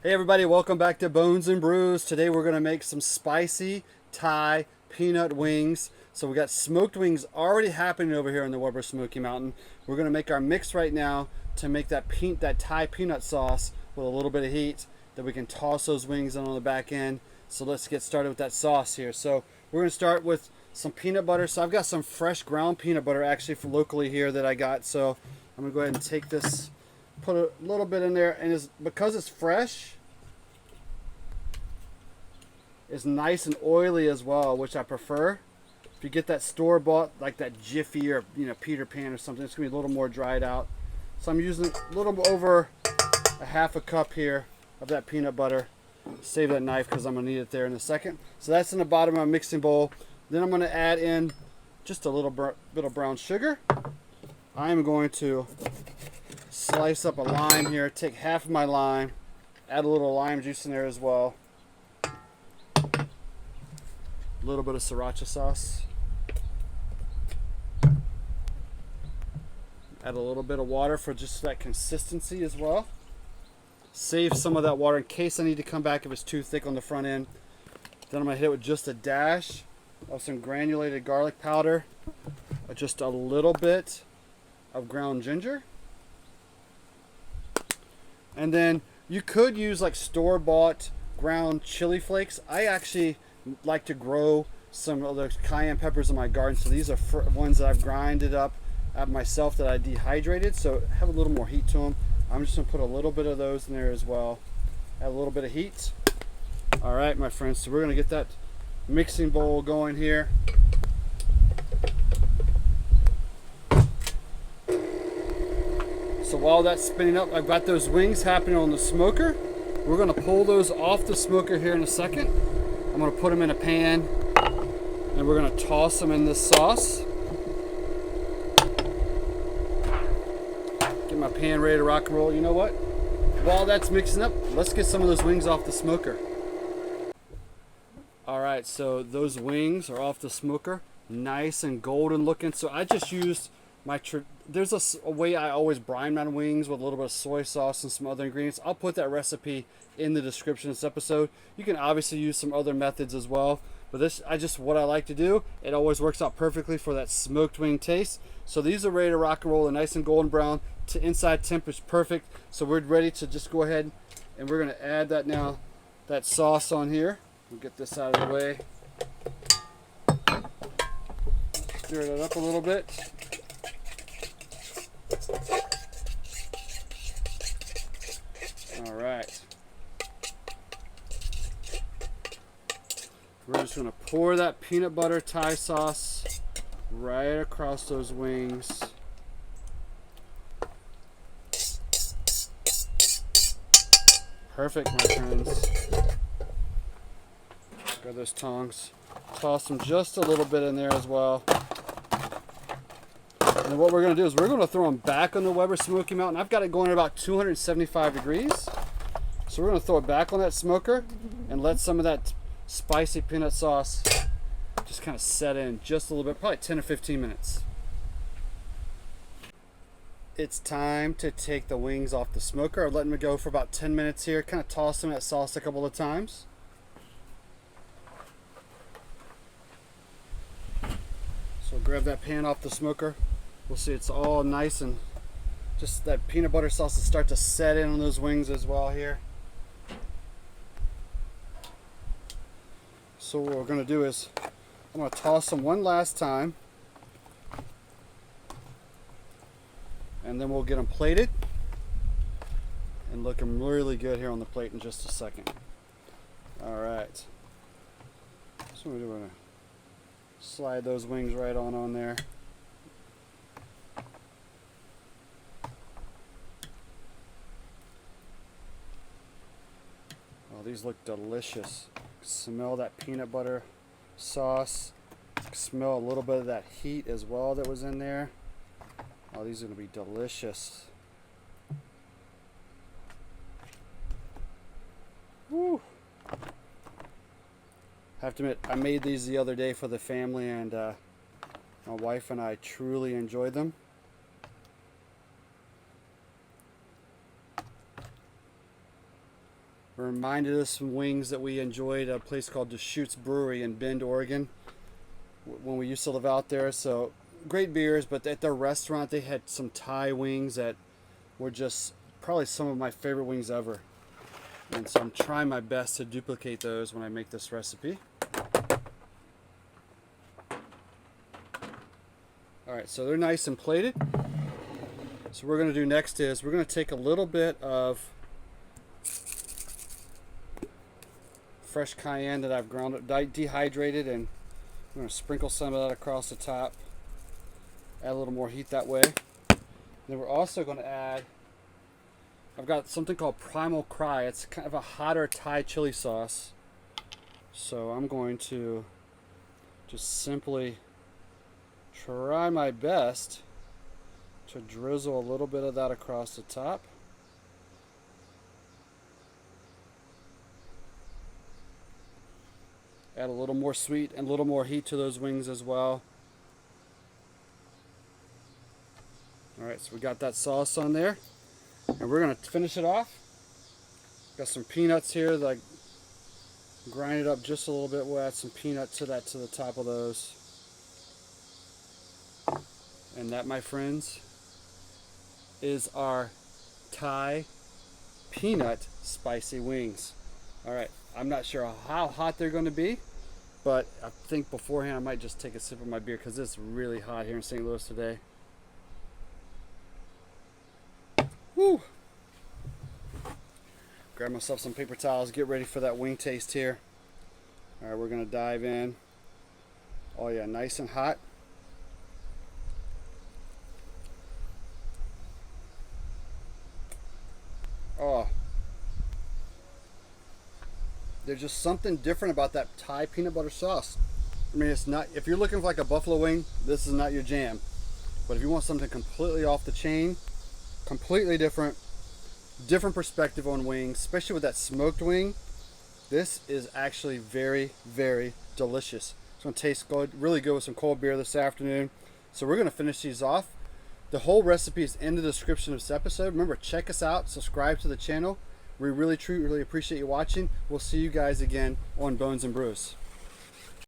Hey everybody, welcome back to Bones and Brews. Today we're going to make some spicy Thai peanut wings. So we got smoked wings already happening over here in the Weber Smoky Mountain. We're going to make our mix right now to make that Thai peanut sauce with a little bit of heat that we can toss those wings on the back end. So let's get started with that sauce here. So we're going to start with some peanut butter. So I've got some fresh ground peanut butter actually from locally here that I got. So I'm going to go ahead and take this, put a little bit in there, and because it's fresh, it's nice and oily as well, which I prefer. If you get that store-bought, like that Jiffy or Peter Pan or something, it's gonna be a little more dried out. So I'm using a little over a half a cup here of that peanut butter. Save that knife because I'm gonna need it there in a second. So that's in the bottom of my mixing bowl. Then I'm gonna add in just a little bit of brown sugar. I'm going to slice up a lime here. Take half of my lime, add a little lime juice in there as well. A little bit of sriracha sauce. Add a little bit of water for just that consistency as well. Save some of that water in case I need to come back if it's too thick on the front end. Then I'm going to hit it with just a dash of some granulated garlic powder, just a little bit of ground ginger. And then you could use like store-bought ground chili flakes. I actually like to grow some of those cayenne peppers in my garden, so these are ones that I've grinded up myself that I dehydrated, so have a little more heat to them. I'm just gonna put a little bit of those in there as well, add a little bit of heat. All right, my friends, so we're gonna get that mixing bowl going here. So while that's spinning up, I've got those wings happening on the smoker. We're gonna pull those off the smoker here in a second. I'm going to put them in a pan and we're going to toss them in this sauce. Get my pan ready to rock and roll. You know what? While that's mixing up, let's get some of those wings off the smoker. Alright, so those wings are off the smoker. Nice and golden looking. So I just used there's a way I always brine my wings with a little bit of soy sauce and some other ingredients. I'll put that recipe in the description of this episode. You can obviously use some other methods as well, but what I like to do. It always works out perfectly for that smoked wing taste. So these are ready to rock and roll. They're nice and golden brown. Inside temp is perfect. So we're ready to just go ahead and we're going to add that sauce on here. We'll get this out of the way. Stir it up a little bit. All right. We're just going to pour that peanut butter Thai sauce right across those wings. Perfect, my friends. Grab those tongs. Toss them just a little bit in there as well. And then what we're going to do is we're going to throw them back on the Weber Smoky Mountain. I've got it going at about 275 degrees. So we're going to throw it back on that smoker and let some of that spicy peanut sauce just kind of set in just a little bit, probably 10 or 15 minutes. It's time to take the wings off the smoker. I've let them go for about 10 minutes here. Kind of toss them in that sauce a couple of times. So grab that pan off the smoker. We'll see it's all nice and just that peanut butter sauce will start to set in on those wings as well here. So what we're going to do is I'm going to toss them one last time and then we'll get them plated and looking really good here on the plate in just a second. All right. So we're going to slide those wings right on there. Oh, these look delicious. Smell that peanut butter sauce. Smell a little bit of that heat as well that was in there. Oh, these are going to be delicious. Woo! I have to admit, I made these the other day for the family, and my wife and I truly enjoyed them. We're reminded of some wings that we enjoyed at a place called Deschutes Brewery in Bend, Oregon, when we used to live out there. So great beers, but at their restaurant they had some Thai wings that were just probably some of my favorite wings ever. And so I'm trying my best to duplicate those when I make this recipe. Alright, so they're nice and plated. So what we're going to do next is we're going to take a little bit of fresh cayenne that I've ground up, dehydrated, and I'm going to sprinkle some of that across the top. Add a little more heat that way. Then we're also going to add, I've got something called Primal Cry. It's kind of a hotter Thai chili sauce. So I'm going to just simply try my best to drizzle a little bit of that across the top. Add a little more sweet and a little more heat to those wings as well. Alright, so we got that sauce on there. And we're going to finish it off. Got some peanuts here that I grinded up just a little bit. We'll add some peanut to the top of those. And that, my friends, is our Thai peanut spicy wings. Alright, I'm not sure how hot they're going to be, but I think beforehand I might just take a sip of my beer because it's really hot here in St. Louis today. Woo! Grab myself some paper towels, get ready for that wing taste here. Alright, we're going to dive in. Oh yeah, nice and hot. Oh, there's just something different about that Thai peanut butter sauce. I mean, it's not, if you're looking for like a buffalo wing, this is not your jam. But if you want something completely off the chain, completely different perspective on wings, especially with that smoked wing, this is actually very, very delicious. It's going to taste good, really good with some cold beer this afternoon. So we're going to finish these off. The whole recipe is in the description of this episode. Remember, check us out, subscribe to the channel. We really, truly appreciate you watching. We'll see you guys again on Bones and Brews.